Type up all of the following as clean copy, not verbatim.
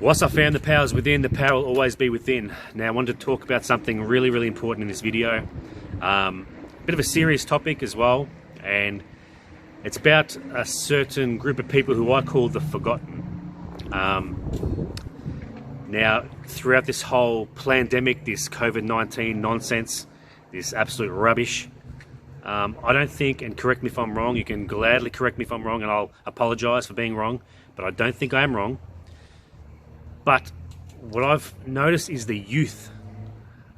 Once I found the power is within, the power will always be within. Now I wanted to talk about something really important in this video. Bit of a serious topic as well, and it's about a certain group of people who I call the forgotten. Now, throughout this whole pandemic, this COVID-19 nonsense, this absolute rubbish, I don't think, and correct me if I'm wrong, you can gladly correct me if I'm wrong, and I'll apologize for being wrong, but I don't think I am wrong. But what I've noticed is the youth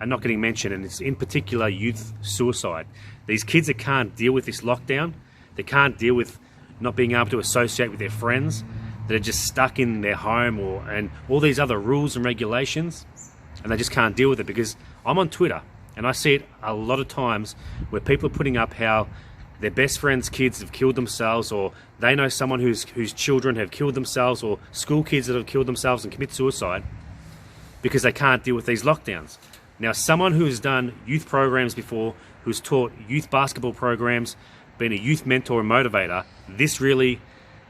are not getting mentioned, and it's in particular youth suicide. These kids that can't deal with this lockdown, they can't deal with not being able to associate with their friends, that are just stuck in their home and all these other rules and regulations, and they just can't deal with it. Because I'm on Twitter and I see it a lot of times where people are putting up how their best friends' kids have killed themselves, or they know someone whose children have killed themselves, or school kids that have killed themselves and commit suicide because they can't deal with these lockdowns. Now, someone who has done youth programs before, who's taught youth basketball programs, been a youth mentor and motivator, this really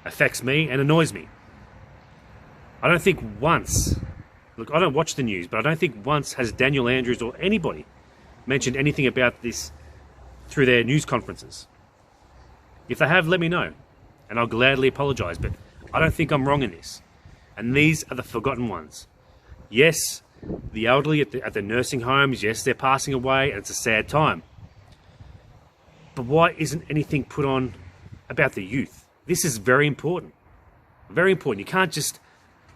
affects me and annoys me. I don't think once, look, I don't watch the news, but I don't think once has Daniel Andrews or anybody mentioned anything about this through their news conferences. If they have, let me know, and I'll gladly apologize, but I don't think I'm wrong in this. And these are the forgotten ones. Yes, the elderly at the nursing homes, yes, they're passing away, and it's a sad time. But why isn't anything put on about the youth? This is very important. Very important. You can't just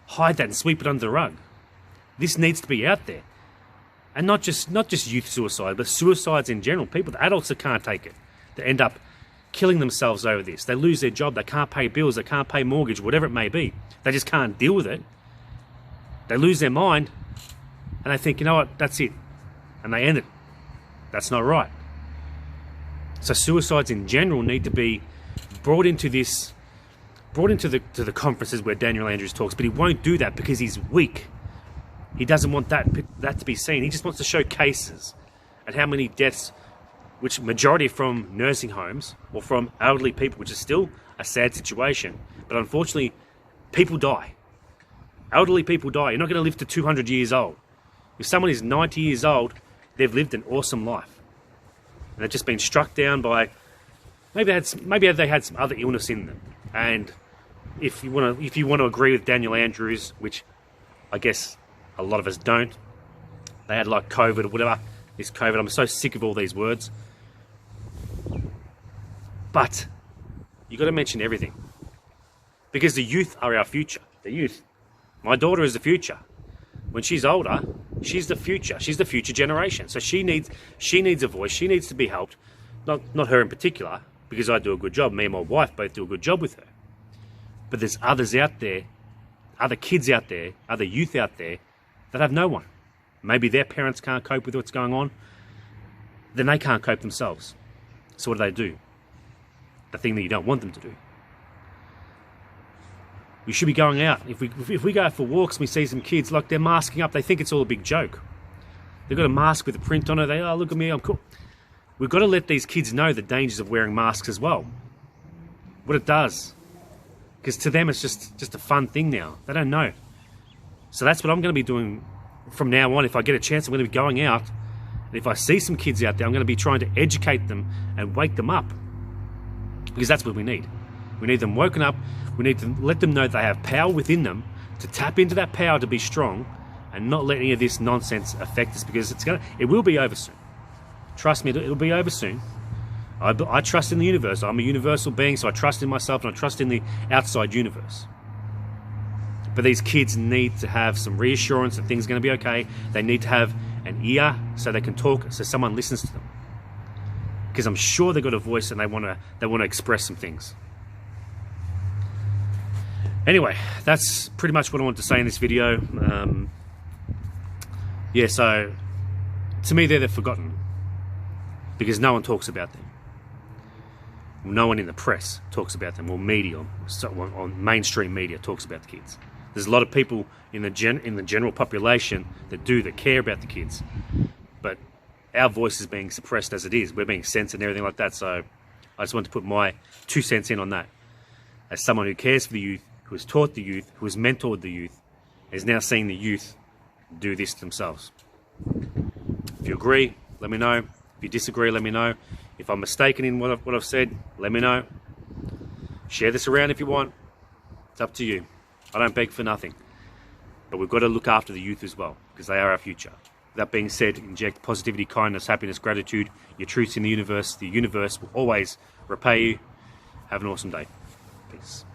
hide that and sweep it under the rug. This needs to be out there. And not just youth suicide, but suicides in general. People, the adults that can't take it, that end up killing themselves over this. They lose their job, they can't pay bills, they can't pay mortgage, whatever it may be. They just can't deal with it. They lose their mind, and they think, you know what, that's it. And they end it. That's not right. So suicides in general need to be brought into the conferences where Daniel Andrews talks, but he won't do that because he's weak. He doesn't want that to be seen. He just wants to show cases and how many deaths, which majority from nursing homes or from elderly people, which is still a sad situation. But unfortunately, people die. Elderly people die. You're not going to live to 200 years old. If someone is 90 years old, they've lived an awesome life. And they've just been struck down by, maybe they had some other illness in them. And if you want to agree with Daniel Andrews, which I guess a lot of us don't, they had like COVID or whatever. This COVID, I'm so sick of all these words. But you got to mention everything, because the youth are our future. The youth. My daughter is the future. When she's older, she's the future. She's the future generation. So she needs a voice. She needs to be helped. Not her in particular, because I do a good job. Me and my wife both do a good job with her. But there's others out there, other kids out there, other youth out there that have no one. Maybe their parents can't cope with what's going on. Then they can't cope themselves. So what do? The thing that you don't want them to do. We should be going out. If we go out for walks and we see some kids, like they're masking up, they think it's all a big joke. They've got a mask with a print on it. Oh, look at me, I'm cool. We've got to let these kids know the dangers of wearing masks as well. What it does. Because to them, it's just a fun thing now. They don't know. So that's what I'm going to be doing from now on. If I get a chance, I'm going to be going out. And if I see some kids out there, I'm going to be trying to educate them and wake them up. Because that's what we need. We need them woken up. We need to let them know they have power within them to tap into that power to be strong and not let any of this nonsense affect us, because it will be over soon. Trust me, it'll be over soon. I trust in the universe. I'm a universal being, so I trust in myself and I trust in the outside universe. But these kids need to have some reassurance that things are going to be okay. They need to have an ear so they can talk, so someone listens to them. Because I'm sure they've got a voice and they want to express some things. Anyway, that's pretty much what I wanted to say in this video. Yeah, so to me, they're the forgotten, because no one talks about them. No one in the press talks about them, or media, or mainstream media talks about the kids. There's a lot of people in the general population that care about the kids, but our voice is being suppressed as it is. We're being censored and everything like that. So I just want to put my 2 cents in on that, as someone who cares for the youth, who has taught the youth, who has mentored the youth, is now seeing the youth do this themselves. If you agree, let me know. If you disagree, let me know. If I'm mistaken in what I've said, let me know. Share this around if you want. It's up to you. I don't beg for nothing. But we've got to look after the youth as well, because they are our future. That being said, inject positivity, kindness, happiness, gratitude, your truths in the universe. The universe will always repay you. Have an awesome day. Peace.